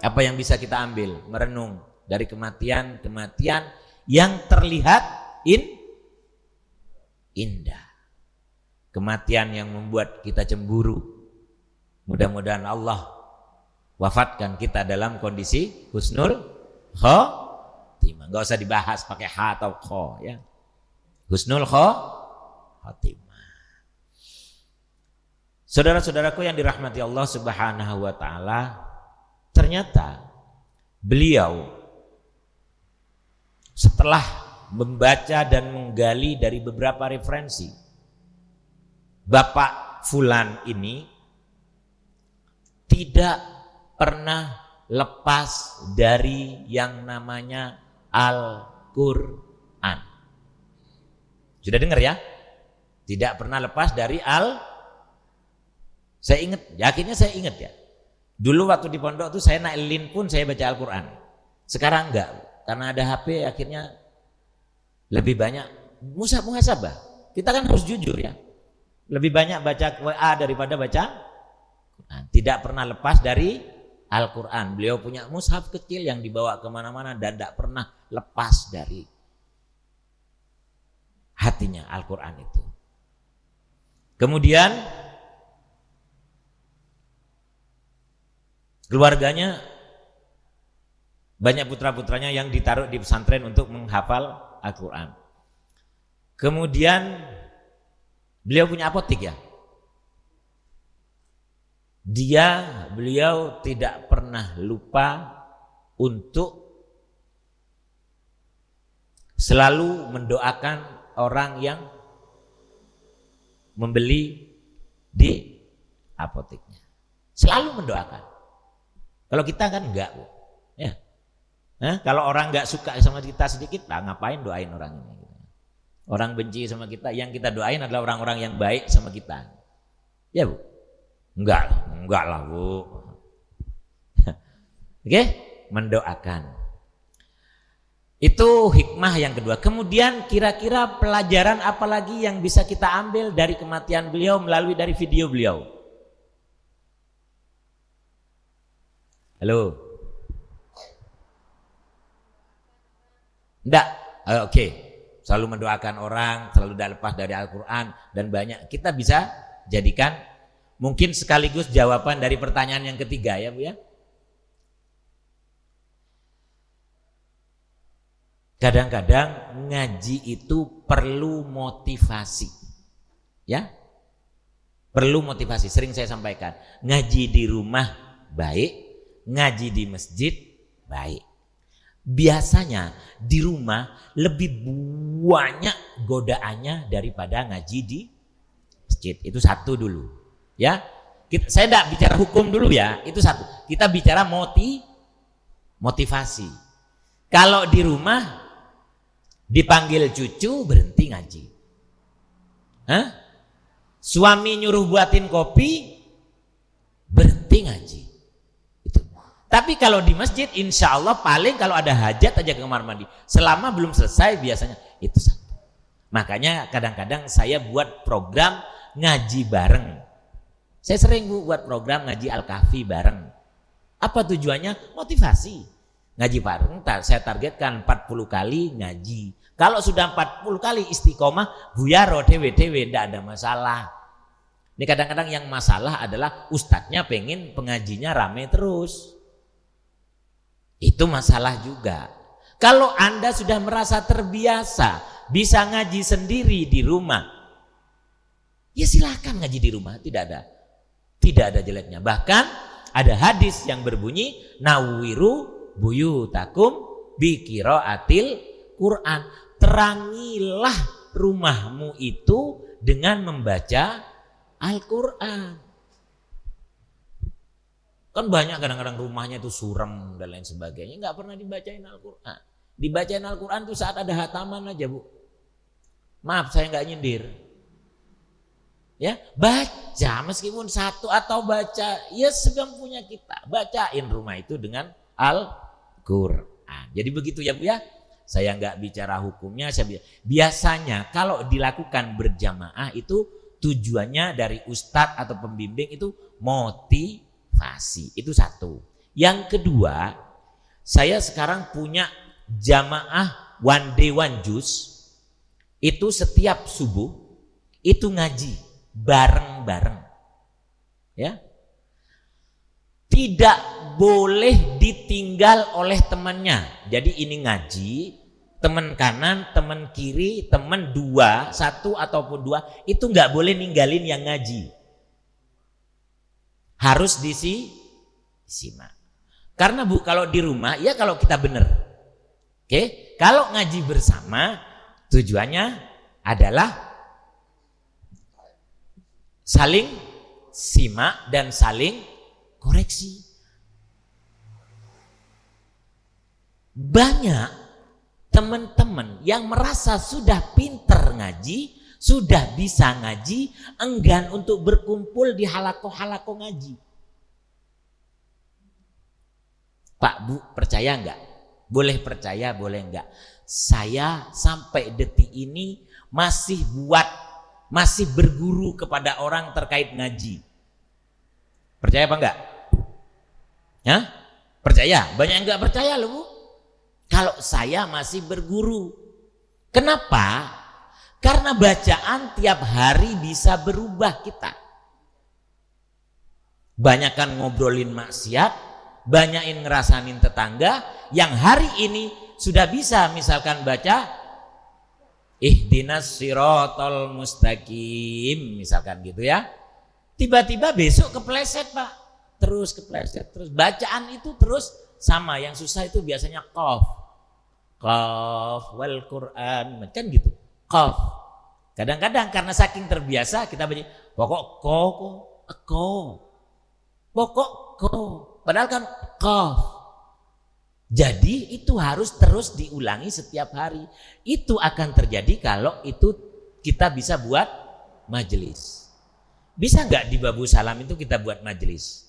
Apa yang bisa kita ambil? Merenung dari kematian-kematian yang terlihat indah. Kematian yang membuat kita cemburu. Mudah-mudahan Allah wafatkan kita dalam kondisi husnul khotimah. Enggak usah dibahas pakai ha atau kho ya. Husnul khotimah. Saudara-saudaraku yang dirahmati Allah Subhanahu wa taala, ternyata beliau setelah membaca dan menggali dari beberapa referensi, Bapak Fulan ini tidak pernah lepas dari yang namanya Al-Quran. Sudah dengar ya? Tidak pernah lepas dari saya ingat, yakinnya saya ingat ya. Dulu waktu di pondok tuh saya naik lin pun saya baca Al-Quran. Sekarang enggak, karena ada HP akhirnya lebih banyak muhasabah. Kita kan harus jujur ya. Lebih banyak baca WA daripada baca Quran. Tidak pernah lepas dari Al-Quran. Beliau punya mushaf kecil yang dibawa kemana-mana dan tidak pernah lepas dari hatinya Al-Quran itu. Kemudian keluarganya banyak putra-putranya yang ditaruh di pesantren untuk menghafal Al-Quran. Kemudian beliau punya apotik ya. Beliau tidak pernah lupa untuk selalu mendoakan orang yang membeli di apotiknya. Selalu mendoakan. Kalau kita kan enggak, Bu. Ya. Kalau orang enggak suka sama kita sedikit, ngapain doain orang ini? Orang benci sama kita, yang kita doain adalah orang-orang yang baik sama kita. Ya, Bu. Enggak lah, Bu. Oke, mendoakan. Itu hikmah yang kedua. Kemudian kira-kira pelajaran apa lagi yang bisa kita ambil dari kematian beliau melalui dari video beliau? Halo? Enggak? Oke. Selalu mendoakan orang, selalu tidak lepas dari Al-Quran, dan banyak. Kita bisa jadikan mungkin sekaligus jawaban dari pertanyaan yang ketiga ya Bu ya. Kadang-kadang ngaji itu perlu motivasi. Ya? Perlu motivasi, sering saya sampaikan. Ngaji di rumah baik, ngaji di masjid baik. Biasanya di rumah lebih banyak godaannya daripada ngaji di masjid. Itu satu dulu. Ya, saya tidak bicara hukum dulu ya. Itu satu. Kita bicara motivasi. Kalau di rumah dipanggil cucu berhenti ngaji. Suami nyuruh buatin kopi berhenti ngaji. Itu. Tapi kalau di masjid insya Allah paling kalau ada hajat aja ke kamar mandi. Selama belum selesai biasanya itu satu. Makanya kadang-kadang saya buat program ngaji bareng. Saya sering Bu buat program ngaji Al-Kahfi bareng. Apa tujuannya? Motivasi. Ngaji bareng, saya targetkan 40 kali ngaji. Kalau sudah 40 kali istiqomah, buyaro dewe-dewe, tidak ada masalah. Ini kadang-kadang yang masalah adalah ustadznya pengen pengajinya rame terus. Itu masalah juga. Kalau Anda sudah merasa terbiasa, bisa ngaji sendiri di rumah, ya silakan ngaji di rumah, tidak ada jeleknya. Bahkan ada hadis yang berbunyi nawiru buyutakum bi qiraatil Quran. Terangilah rumahmu itu dengan membaca Al-Quran. Kan banyak kadang-kadang rumahnya itu suram dan lain sebagainya, nggak pernah dibacain Al-Quran. Dibacain Al-Quran itu saat ada hataman aja Bu. Maaf saya nggak nyindir. Ya, baca meskipun satu atau baca ya segampunya kita. Bacain rumah itu dengan Al-Quran. Jadi begitu ya Bu ya. Saya nggak bicara hukumnya, biasanya kalau dilakukan berjamaah itu tujuannya dari ustadz atau pembimbing itu motivasi. Itu satu. Yang kedua, saya sekarang punya jamaah one day one juice. Itu setiap subuh itu ngaji bareng-bareng. Ya. Tidak boleh ditinggal oleh temannya. Jadi ini ngaji, teman kanan, teman kiri, teman dua, satu ataupun dua, itu nggak boleh ninggalin yang ngaji. Harus disimak. Karena Bu, kalau di rumah, ya kalau kita benar. Oke, kalau ngaji bersama, tujuannya adalah saling simak dan saling koreksi. Banyak teman-teman yang merasa sudah pinter ngaji, sudah bisa ngaji, enggan untuk berkumpul di halakoh-halakoh ngaji. Pak Bu, percaya enggak? Boleh percaya, boleh enggak? Saya sampai detik ini masih berguru kepada orang terkait ngaji. Percaya apa enggak? Ya? Percaya? Banyak yang enggak percaya loh Bu. Kalau saya masih berguru. Kenapa? Karena bacaan tiap hari bisa berubah kita. Banyakan ngobrolin maksiat, banyakin ngerasanin tetangga, yang hari ini sudah bisa misalkan baca ihdinas siratal mustaqim, misalkan gitu ya. Tiba-tiba besok kepleset Pak, terus kepleset, terus bacaan itu terus sama. Yang susah itu biasanya qaf wal Quran, kan gitu, qaf. Kadang-kadang karena saking terbiasa kita baca pokok ko, padahal kan qaf. Jadi itu harus terus diulangi setiap hari. Itu akan terjadi kalau itu kita bisa buat majelis. Bisa nggak di Babu Salam itu kita buat majelis?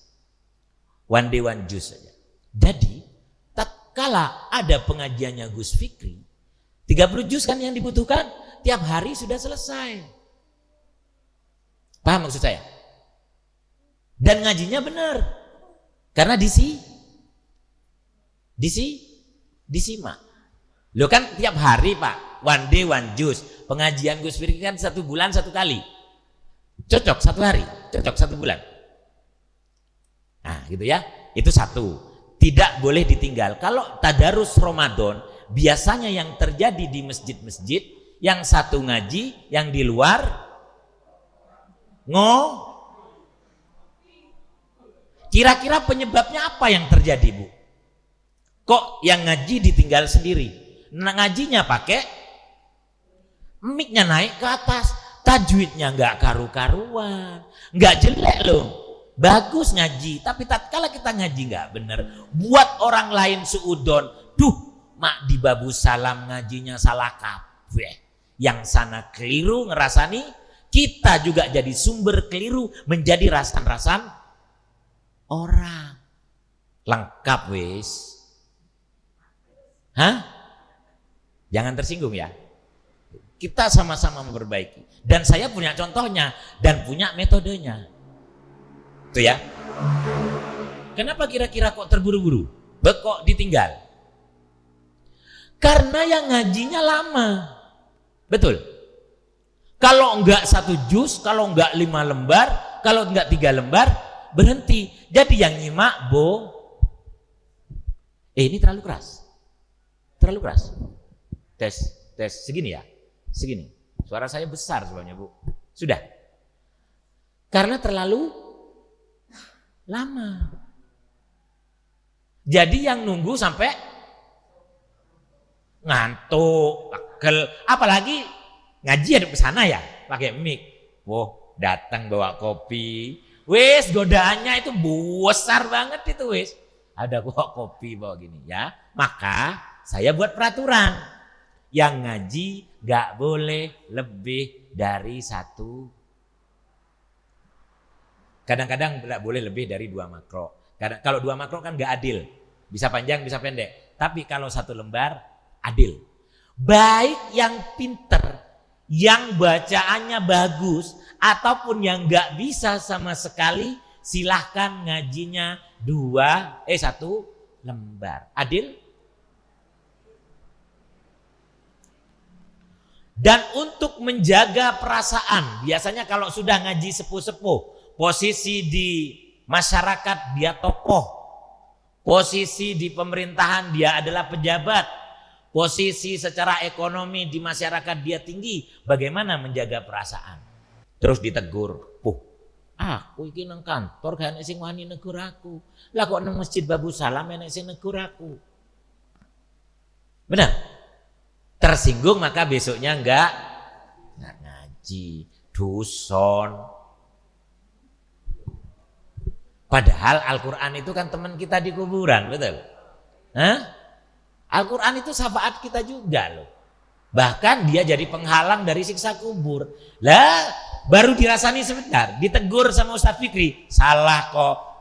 One day one juice saja. Jadi tatkala ada pengajiannya Gus Fikri, 30 juz kan yang dibutuhkan, tiap hari sudah selesai. Paham maksud saya? Dan ngajinya benar. Karena disimak. Lo kan tiap hari Pak, one day one juice. Pengajian Gus Fikri kan 1 bulan 1 kali. Cocok 1 hari, cocok 1 bulan. Nah gitu ya, itu satu. Tidak boleh ditinggal. Kalau tadarus Ramadan, biasanya yang terjadi di masjid-masjid, yang satu ngaji, yang di luar kira-kira penyebabnya apa yang terjadi Bu? Kok yang ngaji ditinggal sendiri? Nah, ngajinya pakai mic-nya naik ke atas, tajwidnya nggak karu-karuan, nggak jelek loh, bagus ngaji. Tapi tatkala kita ngaji nggak bener, buat orang lain suudon, duh mak di Babu Salam ngajinya salah kabeh, yang sana keliru ngerasani, kita juga jadi sumber keliru, menjadi rasan-rasan orang. Lengkap wis. Hah? Jangan tersinggung ya. Kita sama-sama memperbaiki. Dan saya punya contohnya dan punya metodenya. Itu ya. Kenapa kira-kira kok terburu-buru? Kok ditinggal? Karena yang ngajinya lama. Betul. Kalau enggak 1 juz, kalau enggak 5 lembar, kalau enggak 3 lembar, berhenti. Jadi yang nyimak ini terlalu keras. Terlalu keras. Tes segini ya. Segini. Suara saya besar sebenarnya Bu. Sudah. Karena terlalu lama. Jadi yang nunggu sampai ngantuk, pegel, apalagi ngaji ada ke sana ya, pakai mic. Wah, datang bawa kopi. Wis godaannya itu besar banget itu wis. Ada bawa kopi bawa gini ya. Maka saya buat peraturan. Yang ngaji gak boleh lebih dari 1. Kadang-kadang gak boleh lebih dari 2 makro. Kalau 2 makro kan gak adil. Bisa panjang, bisa pendek. Tapi kalau 1 lembar, adil. Baik yang pinter, yang bacaannya bagus, ataupun yang nggak bisa sama sekali, silahkan ngajinya 1 lembar. Adil? Dan untuk menjaga perasaan, biasanya kalau sudah ngaji sepuh-sepuh, posisi di masyarakat dia tokoh, posisi di pemerintahan dia adalah pejabat, posisi secara ekonomi di masyarakat dia tinggi, bagaimana menjaga perasaan? Terus ditegur, aku iki nang kantor gak enek sing wani negur aku. Lah kok nang Masjid Babu Salam enek sing negur aku. Benar? Tersinggung maka besoknya enggak ngaji, duson. Padahal Al-Quran itu kan teman kita di kuburan, betul? Al-Quran itu syafaat kita juga loh. Bahkan dia jadi penghalang dari siksa kubur. Lah baru dirasani sebentar, ditegur sama Ustadz Fikri, salah kok,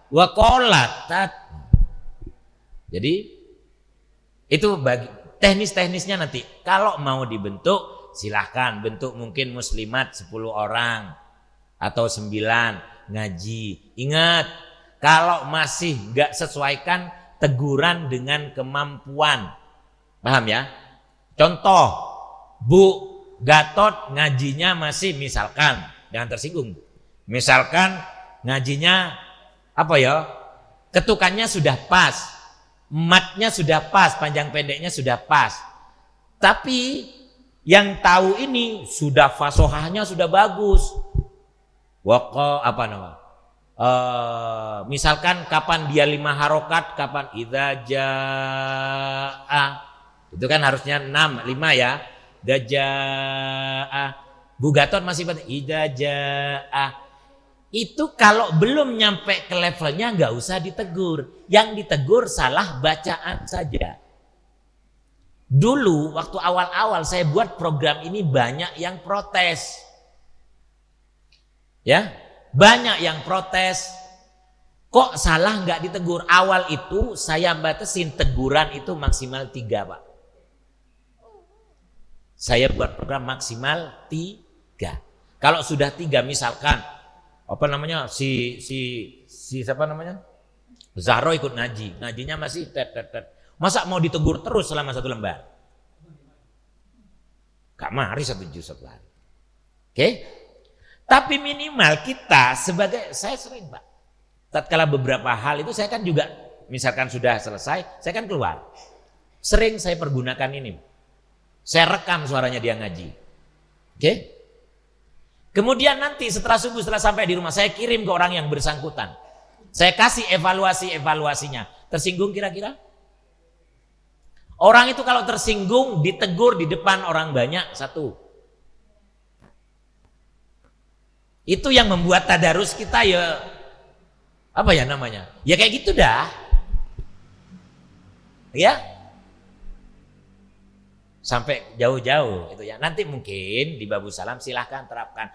wakolat. Jadi itu bagi teknis-teknisnya nanti. Kalau mau dibentuk silahkan bentuk, mungkin muslimat 10 orang atau 9 ngaji. Ingat, kalau masih nggak sesuaikan, teguran dengan kemampuan. Paham ya? Contoh, Bu Gatot ngajinya masih, misalkan, jangan tersinggung, misalkan ngajinya ketukannya sudah pas, matnya sudah pas, panjang pendeknya sudah pas, tapi yang tahu ini sudah fasohahnya sudah bagus. Misalkan kapan dia 5 harokat, kapan idza jaa, itu kan harusnya 5 ya. Idza Bu Gatot masih penting idza jaa. Itu kalau belum nyampe ke levelnya nggak usah ditegur. Yang ditegur salah bacaan saja. Dulu waktu awal-awal saya buat program ini banyak yang protes. Ya, banyak yang protes. Kok salah nggak ditegur? Awal itu saya batasin teguran itu maksimal 3, Pak. Saya buat program maksimal 3. Kalau sudah 3, misalkan siapa namanya? Zahro ikut ngaji, ngajinya masih masa mau ditegur terus selama 1 lembar? Gak mari 1 juz 1 hari. Oke? Tapi minimal kita sebagai, saya sering Pak, tatkala beberapa hal itu saya kan juga, misalkan sudah selesai, saya kan keluar. Sering saya pergunakan ini. Saya rekam suaranya dia ngaji. Oke? Kemudian nanti setelah subuh, setelah sampai di rumah, saya kirim ke orang yang bersangkutan. Saya kasih evaluasinya. Tersinggung kira-kira? Orang itu kalau tersinggung ditegur di depan orang banyak, 1. Itu yang membuat tadarus kita ya ya kayak gitu dah. Ya. Sampai jauh-jauh itu ya. Nanti mungkin di Babu Salam silahkan terapkan.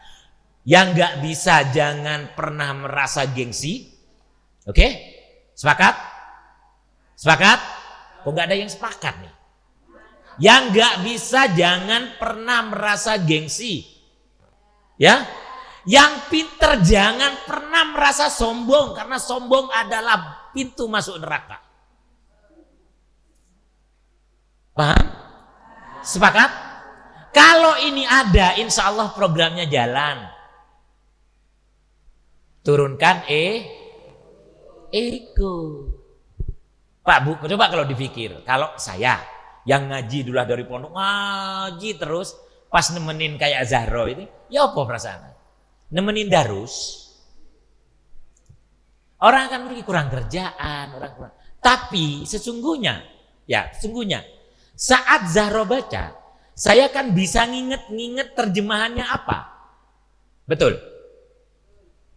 Yang nggak bisa jangan pernah merasa gengsi. Oke? Sepakat? Sepakat? Kok nggak ada yang sepakat nih? Yang nggak bisa jangan pernah merasa gengsi. Ya? Yang pinter jangan pernah merasa sombong, karena sombong adalah pintu masuk neraka. Paham? Sepakat? Kalau ini ada, insya Allah programnya jalan. Turunkan ego. Pak Bu, coba kalau dipikir, kalau saya yang ngaji dulu dari pondok, ngaji terus, pas nemenin kayak Zahro ini, ya apa perasaan? Nemenin darus, orang akan pergi kurang kerjaan, Tapi sesungguhnya, saat Zahro baca, saya kan bisa nginget terjemahannya apa, betul?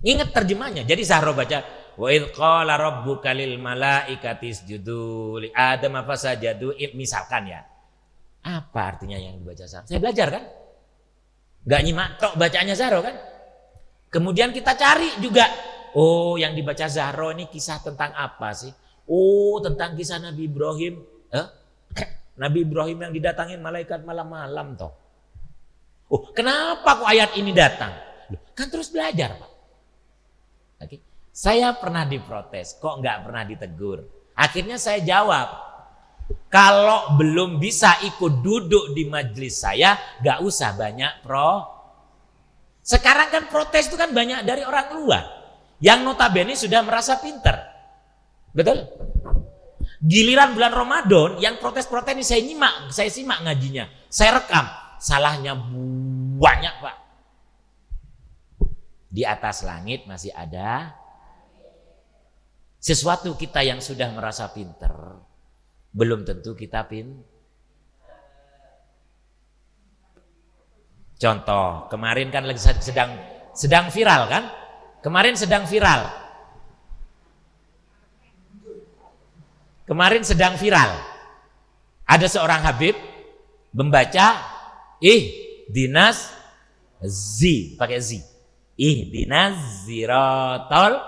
Ingat terjemahnya. Jadi Zahro baca, wa idz qala rabbuka lil malaikati isjudu li adam fasajadu, misalkan ya. Apa artinya yang dibaca Zahro? Saya belajar kan? Gak nyimak tok bacaannya Zahro kan? Kemudian kita cari juga, oh yang dibaca Zahro ini kisah tentang apa sih? Oh tentang kisah Nabi Ibrahim. Nabi Ibrahim yang didatangin malaikat malam-malam toh. Oh, kenapa kok ayat ini datang? Loh, kan terus belajar, Pak. Oke. Saya pernah diprotes, kok nggak pernah ditegur. Akhirnya saya jawab, kalau belum bisa ikut duduk di majelis saya, nggak usah banyak Sekarang kan protes itu kan banyak dari orang luar, yang notabene sudah merasa pinter. Betul? Giliran bulan Ramadan, yang protes-protes ini saya simak ngajinya, saya rekam, salahnya banyak, Pak. Di atas langit masih ada sesuatu. Kita yang sudah merasa pinter belum tentu kita Contoh, kemarin kan lagi sedang viral kan? Kemarin sedang viral. Ada seorang Habib membaca ihdinas pakai Z. Ihdinas siratal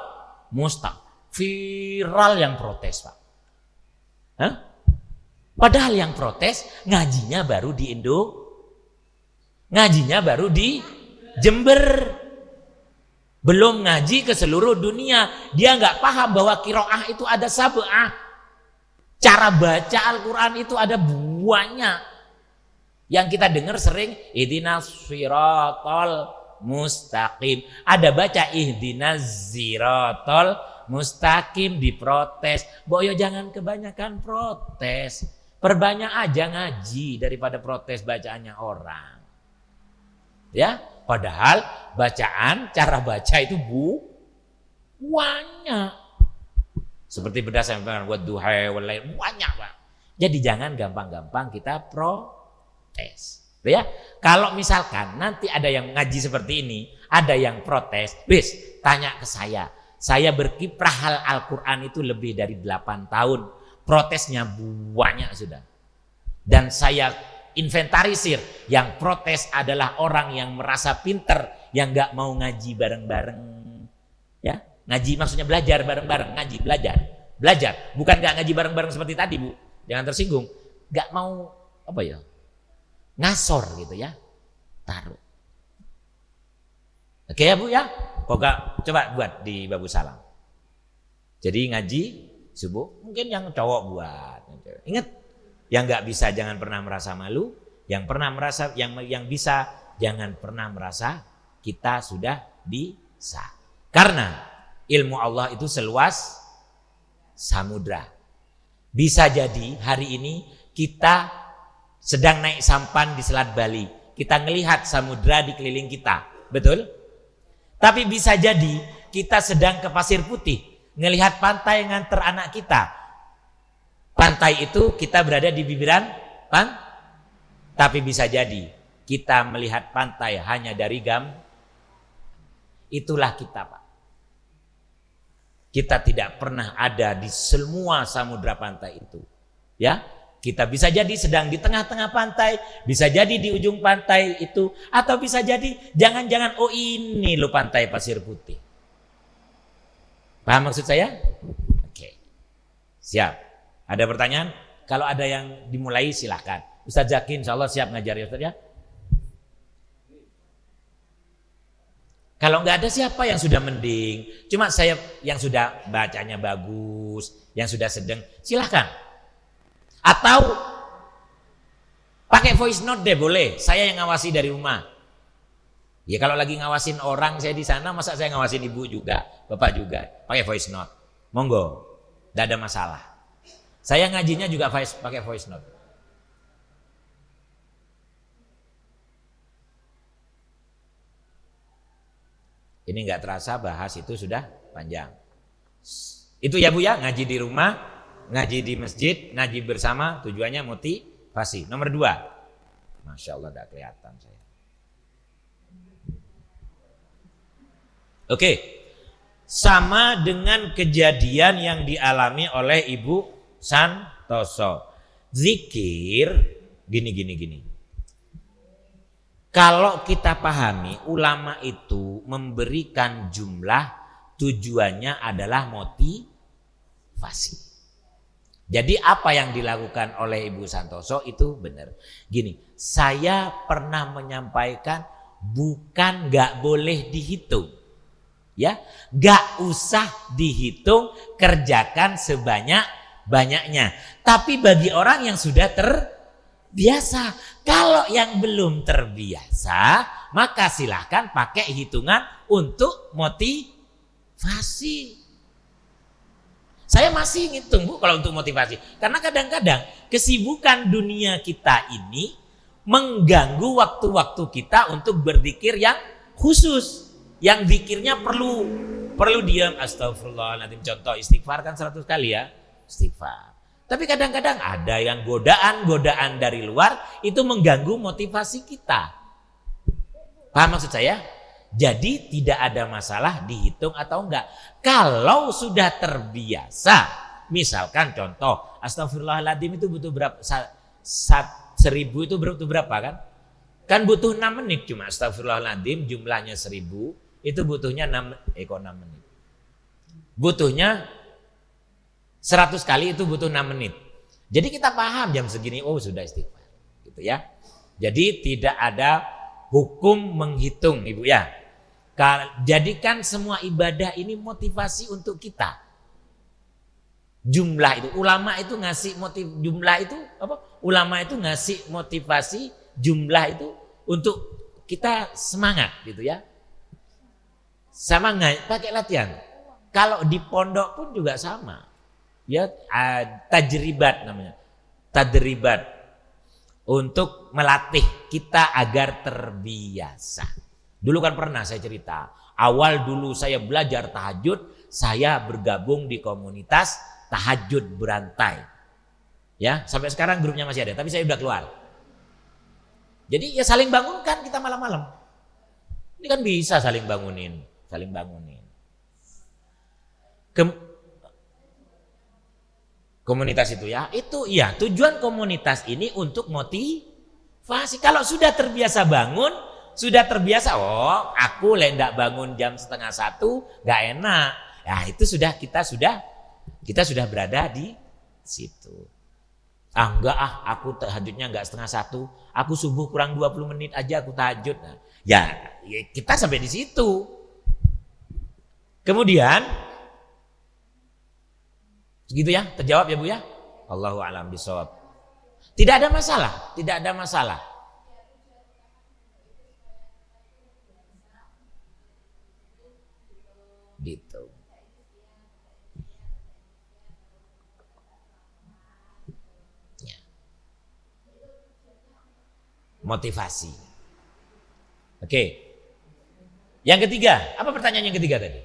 mustaqim. Viral yang protes, Pak. Hah? Padahal yang protes ngajinya baru di ngajinya baru di Jember, belum ngaji ke seluruh dunia. Dia nggak paham bahwa qiraah itu ada sab'ah, cara baca Al-Quran itu ada banyak. Yang kita dengar sering ihdinas siratal mustaqim, ada baca ihdinas siratal mustaqim, diprotes. Boyo jangan kebanyakan protes, perbanyak aja ngaji daripada protes bacaannya orang. Ya, padahal cara baca itu banyak. Seperti berdasarkan wadduha wal lail, banyak, Pak. Jadi jangan gampang-gampang kita protes. Ya, kalau misalkan nanti ada yang ngaji seperti ini, ada yang protes, tanya ke saya. Saya berkiprah hal Al-Quran itu lebih dari 8 tahun. Protesnya banyak sudah. Dan saya inventarisir, yang protes adalah orang yang merasa pinter, yang gak mau ngaji bareng-bareng. Ya, ngaji maksudnya belajar bareng-bareng, ngaji, belajar. Bukan gak ngaji bareng-bareng seperti tadi, Bu. Jangan tersinggung. Gak mau, ngasor gitu ya. Taruh. Oke ya, Bu ya? Coba buat di Babu Salam. Jadi ngaji subuh, mungkin yang cowok buat. Ingat, yang nggak bisa jangan pernah merasa malu, yang pernah merasa yang bisa jangan pernah merasa kita sudah bisa. Karena ilmu Allah itu seluas samudra. Bisa jadi hari ini kita sedang naik sampan di Selat Bali, kita ngelihat samudra di keliling kita, betul? Tapi bisa jadi kita sedang ke Pasir Putih, ngelihat pantai nganter anak kita. Pantai itu kita berada di bibiran tapi bisa jadi kita melihat pantai hanya dari itulah kita, Pak. Kita tidak pernah ada di semua samudra pantai itu. Ya, kita bisa jadi sedang di tengah-tengah pantai, bisa jadi di ujung pantai itu, atau bisa jadi jangan-jangan ini loh pantai Pasir Putih. Paham maksud saya? Oke. Siap. Ada pertanyaan? Kalau ada yang dimulai silahkan. Ustaz Zaki insya Allah siap ngajar ya Ustaz ya. Kalau nggak ada siapa yang sudah mending. Cuma saya yang sudah bacanya bagus, yang sudah sedang, silahkan. Atau pakai voice note deh boleh. Saya yang ngawasi dari rumah. Ya kalau lagi ngawasin orang saya di sana, masa saya ngawasin ibu juga, bapak juga. Pakai voice note. Monggo. Nggak ada masalah. Saya ngajinya juga pakai voice note. Ini nggak terasa bahas itu sudah panjang. Itu ya Bu ya, ngaji di rumah, ngaji di masjid, ngaji bersama, tujuannya motivasi. Nomor 2. Masya Allah tidak kelihatan saya. Oke. Sama dengan kejadian yang dialami oleh Ibu Santoso. Zikir gini. Kalau kita pahami, ulama itu memberikan jumlah, tujuannya adalah motivasi. Jadi apa yang dilakukan oleh Ibu Santoso itu benar. Gini, saya pernah menyampaikan bukan nggak boleh dihitung. Ya, nggak usah dihitung, kerjakan sebanyak-banyaknya. Tapi bagi orang yang sudah terbiasa, kalau yang belum terbiasa, maka silahkan pakai hitungan untuk motivasi. Saya masih ngitung Bu kalau untuk motivasi. Karena kadang-kadang kesibukan dunia kita ini mengganggu waktu-waktu kita untuk berzikir yang khusus. Yang zikirnya perlu diam, astagfirullahaladzim. Contoh istighfar kan 100 kali ya, istighfar. Tapi kadang-kadang ada yang godaan dari luar itu mengganggu motivasi kita. Paham maksud saya? Jadi tidak ada masalah dihitung atau enggak. Kalau sudah terbiasa, misalkan contoh, astagfirullahaladzim itu butuh berapa? 1000 itu butuh berapa kan? Kan butuh 6 menit cuma astagfirullahaladzim, jumlahnya 1000, itu butuhnya 6 menit. Butuhnya 100 kali itu butuh 6 menit. Jadi kita paham jam segini, oh sudah istighfar. Gitu ya. Jadi tidak ada hukum menghitung Ibu ya. Jadikan semua ibadah ini motivasi untuk kita. Jumlah itu, ulama itu ngasih jumlah itu apa? Ulama itu ngasih motivasi jumlah itu untuk kita semangat gitu ya. Sama nggak pakai latihan. Kalau di pondok pun juga sama. Ya, tajribat namanya. Tadribat untuk melatih kita agar terbiasa. Dulu kan pernah saya cerita, awal dulu saya belajar tahajud, saya bergabung di komunitas tahajud berantai. Ya, sampai sekarang grupnya masih ada, tapi saya udah keluar. Jadi ya saling bangunkan kita malam-malam. Ini kan bisa saling bangunin. Komunitas itu ya, tujuan komunitas ini untuk motivasi. Kalau sudah terbiasa bangun, sudah terbiasa, oh aku nggak bangun jam 12:30 nggak enak. Ya itu kita sudah berada di situ. Aku tahajudnya nggak 12:30, aku subuh kurang 20 menit aja aku tahajud. Nah, ya kita sampai di situ. Kemudian gitu ya, terjawab ya Bu ya. Allahu a'lam bishawab. Tidak ada masalah. Gitu. Ya. Motivasi. Oke. Yang ketiga, apa pertanyaan yang ketiga tadi?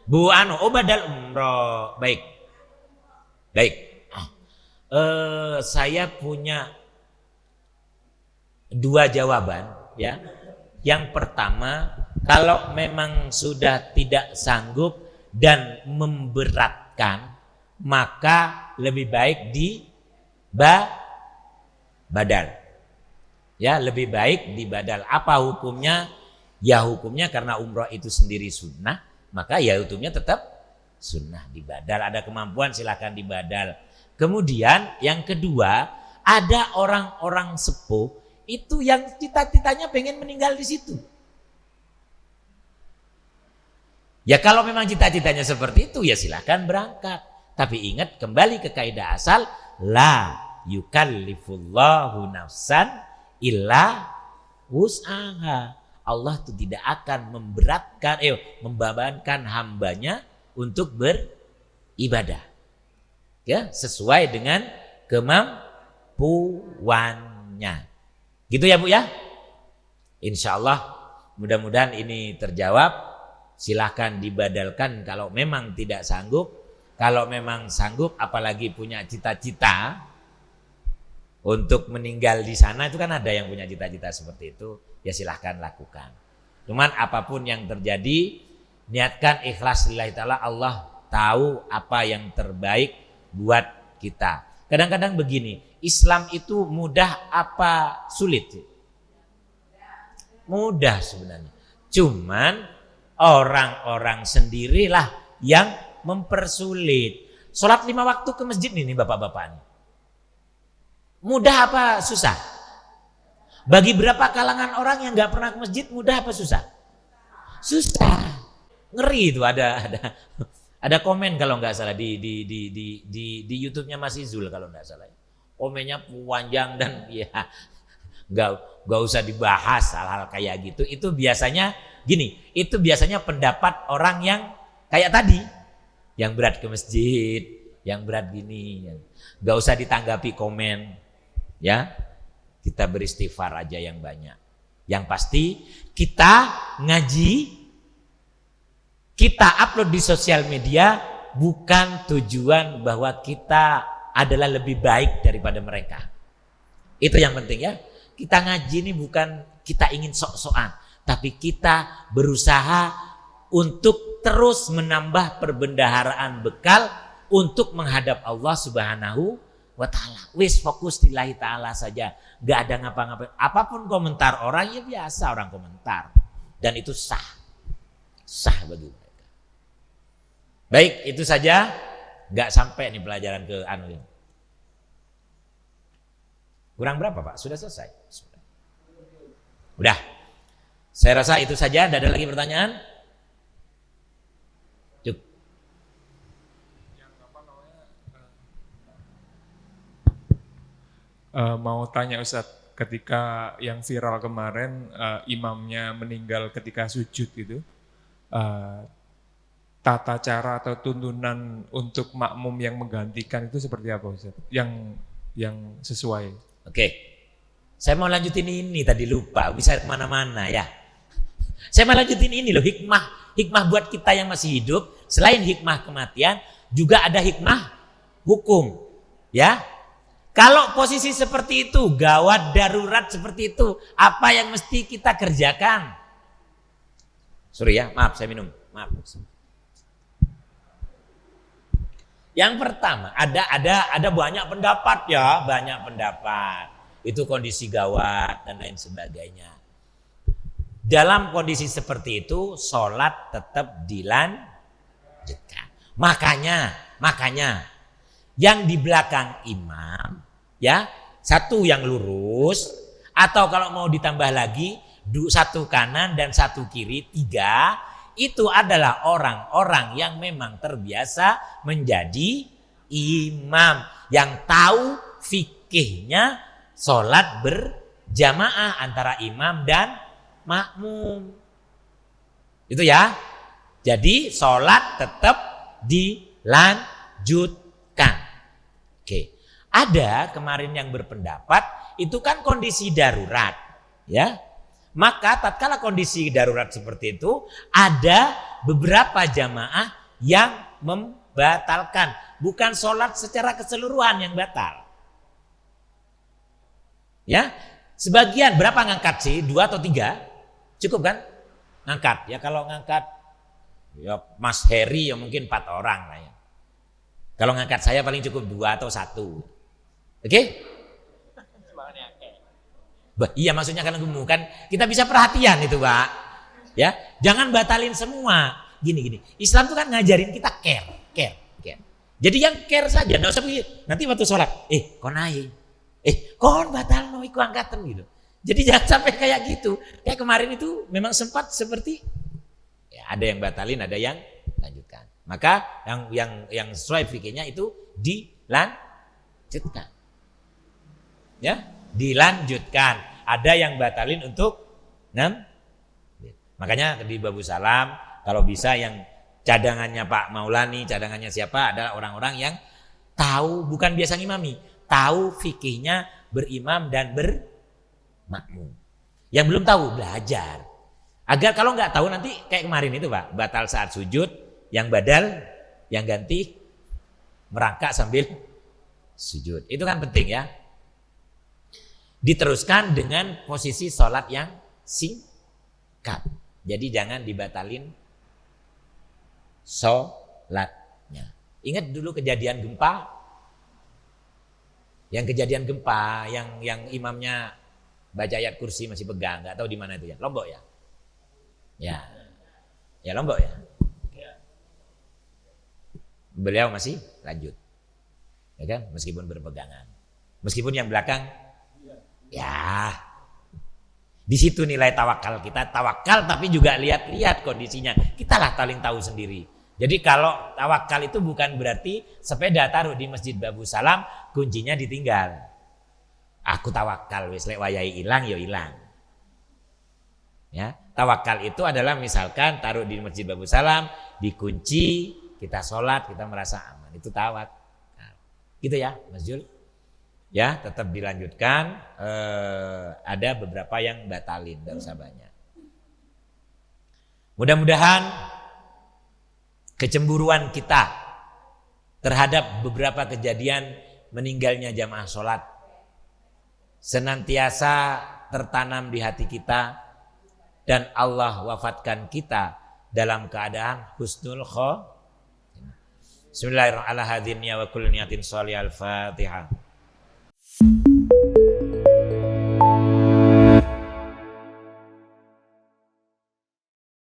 Bu badal umroh. Baik. Saya punya 2 jawaban ya. Yang pertama, kalau memang sudah tidak sanggup dan memberatkan, maka lebih baik di badal. Ya, lebih baik di badal. Apa hukumnya? Ya hukumnya karena umroh itu sendiri sunnah, maka ya hukumnya tetap sunnah di badal. Ada kemampuan silakan di badal. Kemudian yang kedua, ada orang-orang sepuh itu yang cita-citanya pengen meninggal di situ. Ya kalau memang cita-citanya seperti itu ya silakan berangkat. Tapi ingat kembali ke kaidah asal, la yukallifullahu nafsan illa wus'aha. Allah itu tidak akan membebankan hambanya untuk beribadah. Ya, sesuai dengan kemampuannya. Gitu ya Bu ya. Insya Allah mudah-mudahan ini terjawab. Silahkan dibadalkan kalau memang tidak sanggup. Kalau memang sanggup, apalagi punya cita-cita untuk meninggal di sana, itu kan ada yang punya cita-cita seperti itu, ya silahkan lakukan. Cuman apapun yang terjadi, niatkan ikhlas lillahi ta'ala. Allah tahu apa yang terbaik buat kita. Kadang-kadang begini, Islam itu mudah apa sulit? Mudah sebenarnya. Cuman orang-orang sendirilah yang mempersulit. sholat 5 waktu ke masjid nih bapak-bapak nih. Mudah apa susah? Bagi berapa kalangan orang yang nggak pernah ke masjid, mudah apa susah? Susah. Ngeri itu ada komen kalau nggak salah di YouTube-nya Mas Izul kalau nggak salah. Komennya panjang dan ya nggak usah dibahas hal-hal kayak gitu. Itu biasanya gini, itu biasanya pendapat orang yang kayak tadi, yang berat ke masjid, yang berat gini, nggak usah ditanggapi komen, ya kita beristighfar aja yang banyak. Yang pasti kita ngaji, kita upload di sosial media bukan tujuan bahwa kita adalah lebih baik daripada mereka. Itu yang penting ya. Kita ngaji ini bukan kita ingin sok-sokan, tapi kita berusaha untuk terus menambah perbendaharaan bekal untuk menghadap Allah Subhanahu wa ta'ala. Wis fokus lillahi ta'ala saja, gak ada ngapa-ngapain. Apapun komentar orang ya biasa orang komentar, dan itu sah bagi mereka. Baik, itu saja. Gak sampai nih pelajaran ke anu ini. Kurang berapa Pak? Sudah selesai? Udah. Saya rasa itu saja. Tidak ada lagi pertanyaan? Cuk. Mau tanya Ustadz, ketika yang viral kemarin imamnya meninggal ketika sujud itu, tata cara atau tuntunan untuk makmum yang menggantikan itu seperti apa Ustaz? Yang sesuai. Oke. Saya mau lanjutin ini tadi lupa, bisa kemana-mana ya. Saya mau lanjutin ini loh, hikmah buat kita yang masih hidup. Selain hikmah kematian, juga ada hikmah hukum. Ya. Kalau posisi seperti itu, gawat darurat seperti itu, apa yang mesti kita kerjakan? Sorry ya, maaf saya minum. Maaf. Yang pertama, ada banyak pendapat ya, banyak pendapat. Itu kondisi gawat dan lain sebagainya. Dalam kondisi seperti itu, sholat tetap dilanjutkan. Makanya, yang di belakang imam, ya, satu yang lurus, atau kalau mau ditambah lagi, satu kanan dan satu kiri, 3. Itu adalah orang-orang yang memang terbiasa menjadi imam, yang tahu fikihnya sholat berjamaah antara imam dan makmum. Itu ya. Jadi sholat tetap dilanjutkan. Oke. Ada kemarin yang berpendapat itu kan kondisi darurat, ya. Maka tatkala kondisi darurat seperti itu, ada beberapa jamaah yang membatalkan, bukan sholat secara keseluruhan yang batal. Ya, sebagian berapa ngangkat sih? 2 atau 3? Cukup kan? Ngangkat. Ya kalau ngangkat, ya Mas Heri ya mungkin 4 orang lah ya. Kalau ngangkat saya paling cukup 2 atau 1. Oke? Iya maksudnya kan kita bisa perhatian itu Pak. Ya, jangan batalin semua. Gini. Islam itu kan ngajarin kita care. Jadi yang care saja, enggak usah begitu. Nanti waktu sholat, kon naik. Kon batal no iku angkatan gitu. Jadi jangan sampai kayak gitu. Kayak kemarin itu memang sempat seperti ya, ada yang batalin, ada yang lanjutkan. Maka yang sesuai fikihnya itu dilanjutkan. Ya, dilanjutkan. Ada yang batalin untuk 6. Makanya di Babu Salam kalau bisa yang cadangannya Pak Maulani, cadangannya siapa adalah orang-orang yang tahu, bukan biasa ngimami, tahu fikihnya berimam dan bermakmum. Yang belum tahu belajar. Agar kalau nggak tahu nanti kayak kemarin itu Pak, batal saat sujud, yang badal, yang ganti merangkak sambil sujud. Itu kan penting ya. Diteruskan dengan posisi sholat yang singkat. Jadi jangan dibatalin sholatnya. Ingat dulu kejadian gempa. Yang kejadian gempa yang imamnya baca ayat kursi masih pegang, nggak tahu di mana itu ya. Lombok ya? Ya Lombok ya. beliau masih lanjut. Ya kan? Meskipun berpegangan. Meskipun yang belakang ya. Di situ nilai tawakal kita, tawakal tapi juga lihat-lihat kondisinya. Kita lah paling tahu sendiri. Jadi kalau tawakal itu bukan berarti sepeda taruh di Masjid Babu Salam, kuncinya ditinggal. Aku tawakal wis lek wayahe ilang ya ilang. Ya, tawakal itu adalah misalkan taruh di Masjid Babu Salam, dikunci, kita sholat, kita merasa aman. Itu tawakal. Gitu ya, Mas Jul. Ya, tetap dilanjutkan. Ada beberapa yang batalin, tidak usah banyak. Mudah-mudahan kecemburuan kita terhadap beberapa kejadian meninggalnya jamaah sholat senantiasa tertanam di hati kita, dan Allah wafatkan kita dalam keadaan husnul khotimah. Bismillahirrahmanirrahim. Al-Fatihah.